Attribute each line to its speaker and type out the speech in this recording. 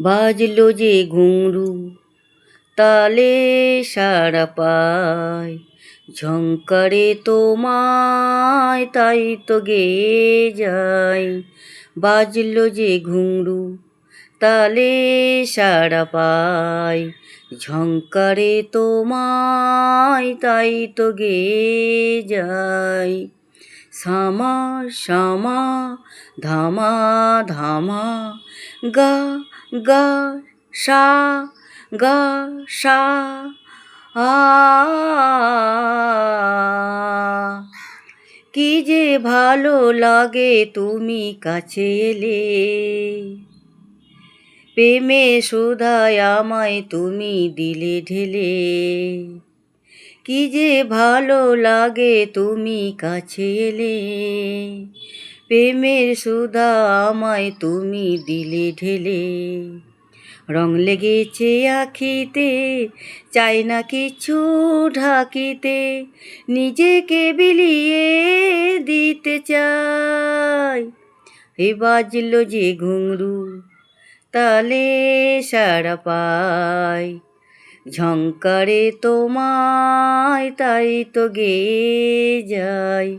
Speaker 1: বাজলো যে ঘুঙরু তালে সাড়া পায়, ঝংকারে তোমায় তাই তো গেয়ে যায়। বাজলো যে ঘুঙরু তালে সাড়া পায়, ঝংকারে তোমায় তাই তো গেয়ে যায়। সামা সামা ধামা ধামা গা গা সা গা সা আ কি যে ভালো লাগে তুমি কাছে এলে, প্রেমে সুধায় আমায় তুমি দিলে ঢেলে। কি যে ভালো লাগে তুমি কাছে এলে, প্রেমের সুধা আমায় তুমি দিলে ঢেলে। রং লেগেছে আখিতে চাই না কিছু ঢাকিতে, নিজেকে বিলিয়ে দিতে চাই। এ বাজলো যে ঘুঙরু তালে সাড়া পায়, ঝংকারে তোমায় তাই তো গেয়ে যায়।